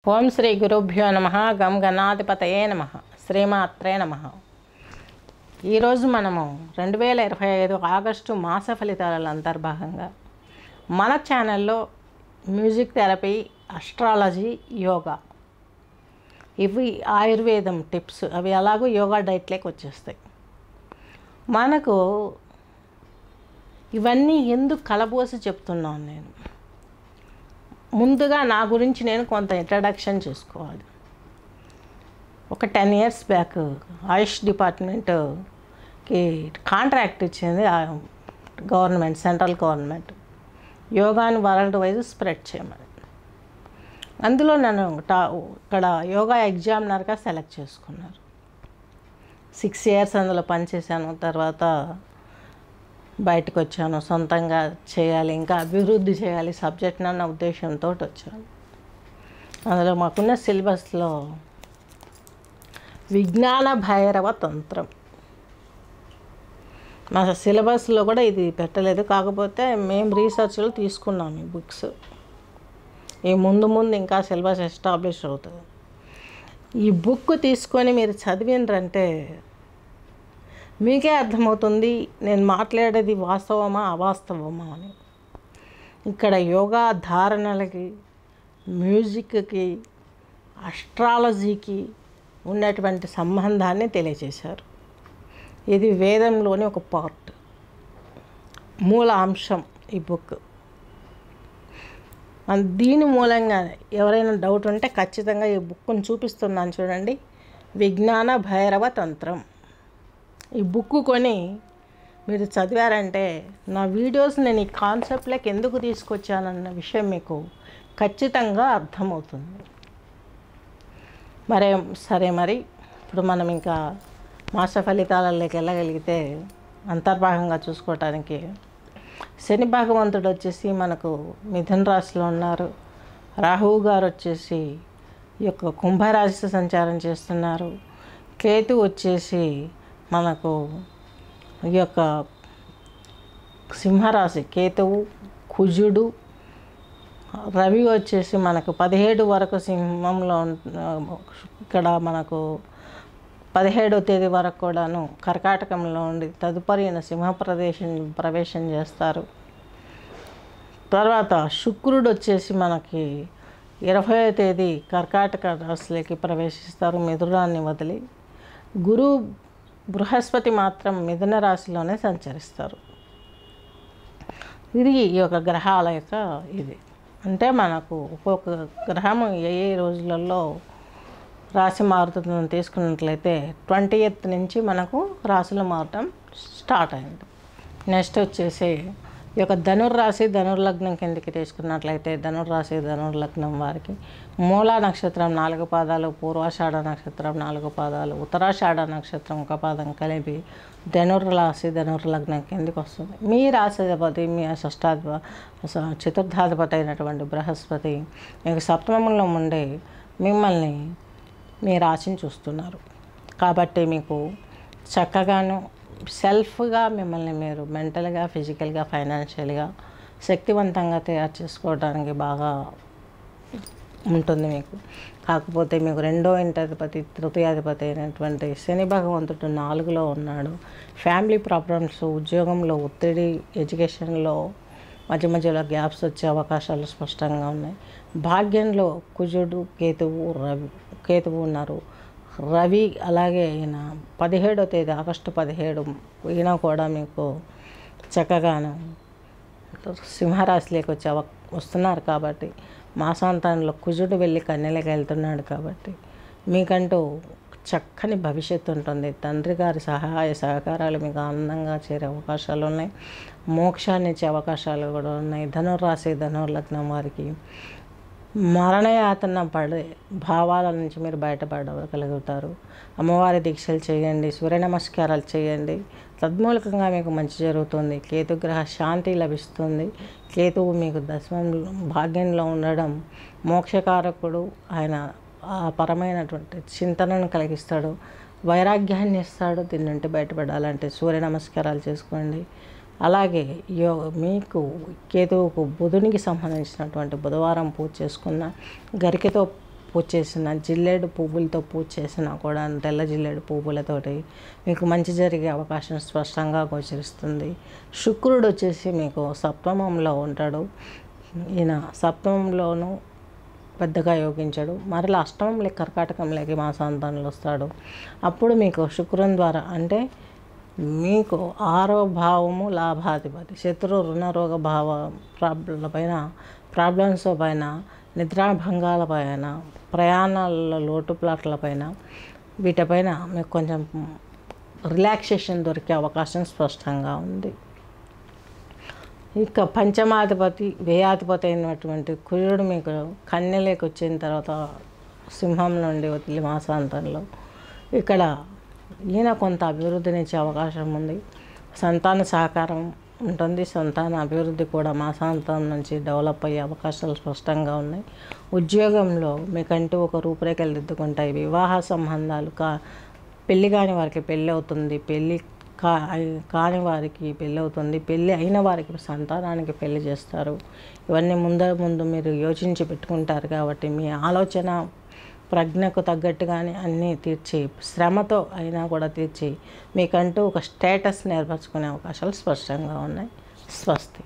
ఓం శ్రీ గురుభ్యో నమ గం గణాధిపతయే నమ శ్రీమాత్రే నమ. ఈరోజు మనము 2025 ఆగస్టు మాస ఫలితాల అంతర్భాగంగా మన ఛానల్లో మ్యూజిక్ థెరపీ, అస్ట్రాలజీ, యోగా, ఇవి ఆయుర్వేదం టిప్స్, అవి అలాగూ యోగా డైట్లోకి వచ్చేస్తాయి. మనకు ఇవన్నీ ఎందుకు కలబోసి చెప్తున్నాను నేను? ముందుగా నా గురించి నేను కొంత ఇంట్రడక్షన్ చేసుకోవాలి. ఒక 10 years బ్యాక్ ఆయుష్ డిపార్ట్మెంట్కి కాంట్రాక్ట్ ఇచ్చింది గవర్నమెంట్, సెంట్రల్ గవర్నమెంట్, యోగాని వరల్డ్ వైజ్ స్ప్రెడ్ చేయమని. అందులో నన్ను ఇక్కడ యోగా ఎగ్జామినర్గా సెలెక్ట్ చేసుకున్నారు. 6 years అందులో పనిచేశాను. తర్వాత బయటకు వచ్చాను. సొంతంగా చేయాలి, ఇంకా అభివృద్ధి చేయాలి సబ్జెక్ట్ అన్న ఉద్దేశంతో వచ్చాను. అందులో మాకున్న సిలబస్లో విజ్ఞాన భైరవ తంత్రం, మా సిలబస్లో కూడా ఇది పెట్టలేదు. కాకపోతే మేము రీసెర్చ్లో తీసుకున్నాం ఈ బుక్స్. ఈ ముందు ఇంకా సిలబస్ ఎస్టాబ్లిష్ అవుతుంది. ఈ బుక్ తీసుకొని మీరు చదివినరంటే మీకే అర్థమవుతుంది నేను మాట్లాడేది వాస్తవమా అవాస్తవమా అని. ఇక్కడ యోగా ధారణలకి, మ్యూజిక్కి, అస్ట్రాలజీకి ఉన్నటువంటి సంబంధాన్ని తెలియజేశారు. ఇది వేదంలోని ఒక పార్ట్, మూల అంశం ఈ బుక్. దీని మూలంగా ఎవరైనా డౌట్ ఉంటే ఖచ్చితంగా ఈ బుక్ని చూపిస్తున్నాను చూడండి. విజ్ఞాన భైరవ తంత్రం. ఈ బుక్ కొని మీరు చదివారంటే నా వీడియోస్ నేను ఈ కాన్సెప్ట్లోకి ఎందుకు తీసుకొచ్చానన్న విషయం మీకు ఖచ్చితంగా అర్థమవుతుంది. మరి ఇప్పుడు మనం ఇంకా మాస ఫలితాలలోకి వెళ్ళగలిగితే అంతర్భాగంగా చూసుకోవటానికి శని భగవంతుడు వచ్చేసి మనకు మిథున రాశిలో ఉన్నారు. రాహువు గారు వచ్చేసి ఈ యొక్క కుంభరాశి సంచారం చేస్తున్నారు. కేతు వచ్చేసి మనకు ఈ యొక్క సింహరాశి, కేతువు, కుజుడు, రవి వచ్చేసి మనకు 17 వరకు సింహంలో, ఇక్కడ మనకు 17వ తేదీ వరకు కూడాను కర్కాటకంలో ఉండి తదుపరి సింహ ప్రవేశం చేస్తారు. తర్వాత శుక్రుడు వచ్చేసి మనకి 20వ తేదీ కర్కాటక రాశిలోకి ప్రవేశిస్తారు మిథునాన్ని వదిలి. బృహస్పతి మాత్రం మిథున రాశిలోనే సంచరిస్తారు. ఇది ఈ యొక్క గ్రహాల యొక్క ఇది. అంటే మనకు ఒక్కొక్క గ్రహం ఏ రోజులలో రాశి మారుతుందని తీసుకున్నట్లయితే 20th నుంచి మనకు రాశులు మారటం స్టార్ట్ అయింది. నెక్స్ట్ వచ్చేసి ఈ యొక్క ధనుర్రాశి, ధనుర్లగ్నం కిందకి తీసుకున్నట్లయితే ధనుర్రాశి, ధనుర్లగ్నం వారికి మూలా నక్షత్రం 4 పాదాలు, పూర్వాషాఢ నక్షత్రం 4 పాదాలు, ఉత్తరాషాఢ నక్షత్రం 1 పాదం కలిపి ధనుర్రాశి, ధనుర్లగ్నం కిందకి వస్తుంది. మీ రాశిధిపతి, మీ చతుర్థాధిపతి అయినటువంటి బృహస్పతి మీకు సప్తమంలో ఉండి మిమ్మల్ని మీ రాశిని చూస్తున్నారు. కాబట్టి మీకు చక్కగాను సెల్ఫ్గా మిమ్మల్ని మీరు మెంటల్గా, ఫిజికల్గా, ఫైనాన్షియల్గా శక్తివంతంగా తయారు చేసుకోవడానికి బాగా ఉంటుంది మీకు. కాకపోతే మీకు 2వ ఇంటాధిపతి, తృతీయాధిపతి అయినటువంటి శని భగవంతుడు 4లో ఉన్నాడు. ఫ్యామిలీ ప్రాబ్లమ్స్, ఉద్యోగంలో ఒత్తిడి, ఎడ్యుకేషన్లో మధ్యలో గ్యాప్స్ వచ్చే అవకాశాలు స్పష్టంగా ఉన్నాయి. భాగ్యంలో కుజుడు, కేతువు ఉన్నారు. రవి అలాగే ఈయన 17వ తేదీ ఆగస్టు 17 ఈయన కూడా మీకు చక్కగాను సింహరాశిలోకి వస్తున్నారు. కాబట్టి మాసాంతంలో కుజుడు వెళ్ళి కన్యలోకి వెళ్తున్నాడు. కాబట్టి మీకంటూ చక్కని భవిష్యత్తు ఉంటుంది. తండ్రి గారి సహాయ సహకారాలు మీకు ఆనందంగా చేరే అవకాశాలు ఉన్నాయి. మోక్షాన్ని ఇచ్చే అవకాశాలు కూడా ఉన్నాయి. ధనుర్రాశి, ధనుర్లగ్నం వారికి మరణయాతన పడే భావాల నుంచి మీరు బయటపడగలుగుతారు. అమ్మవారి దీక్షలు చేయండి, సూర్య నమస్కారాలు చేయండి. తద్మూలకంగా మీకు మంచి జరుగుతుంది. కేతుగ్రహ శాంతి లభిస్తుంది. కేతువు మీకు దశమంలో భాగ్యంలో ఉండడం మోక్షకారకుడు. ఆయన పరమైనటువంటి చింతనను కలిగిస్తాడు, వైరాగ్యాన్ని ఇస్తాడు. దీని నుండి బయటపడాలంటే సూర్య నమస్కారాలు చేసుకోండి. అలాగే మీకు కేతువుకు బుధునికి సంబంధించినటువంటి బుధవారం పూజ చేసుకున్న, గరికతో పూజ చేసిన, జిల్లేడు పువ్వులతో పూజ చేసినా కూడా, తెల్ల జిల్లేడు పువ్వులతోటి మీకు మంచి జరిగే అవకాశం స్పష్టంగా గోచరిస్తుంది. శుక్రుడు వచ్చేసి మీకు సప్తమంలో ఉంటాడు. ఈయన సప్తమంలోనూ పెద్దగా యోగించాడు, మరలా అష్టమంలో కర్కాటకంలోకి మాసాంతంలో వస్తాడు. అప్పుడు మీకు శుక్రుని ద్వారా అంటే మీకు 6వ భావము లాభాధిపతి, శత్రు రుణ రోగ భావ ప్రాబ్లమ్స్ పైన, నిద్రాభంగాల పైన, ప్రయాణాలలో లోటుప్లాట్ల పైన, వీటిపైన మీకు కొంచెం రిలాక్సేషన్ దొరికే అవకాశం స్పష్టంగా ఉంది. ఇక పంచమాధిపతి, వ్యయాధిపతి అయినటువంటి కుజుడు మీకు కన్యలోకి వచ్చిన తర్వాత సింహం నుండి వదిలి మాసాంతంలో ఇక్కడ ఈయన కొంత అభివృద్ధినిచ్చే అవకాశం ఉంది. సంతాన సహకారం ఉంటుంది, సంతాన అభివృద్ధి కూడా మాసాంతం నుంచి డెవలప్ అయ్యే అవకాశాలు స్పష్టంగా ఉన్నాయి. ఉద్యోగంలో మీకంటూ ఒక రూపురేఖలు దిద్దుకుంటాయి. వివాహ సంబంధాలు పెళ్ళి కాని వారికి పెళ్ళి అవుతుంది, పెళ్ళి కాని వారికి పెళ్ళి అవుతుంది, పెళ్ళి అయిన వారికి సంతానానికి పెళ్ళి చేస్తారు. ఇవన్నీ ముందు మీరు యోచించి పెట్టుకుంటారు కాబట్టి మీ ఆలోచన ప్రజ్ఞకు తగ్గట్టుగానే అన్నీ తీర్చి, శ్రమతో అయినా కూడా తీర్చి మీకంటూ ఒక స్టేటస్ని ఏర్పరచుకునే అవకాశాలు స్పష్టంగా ఉన్నాయి. స్వస్తి.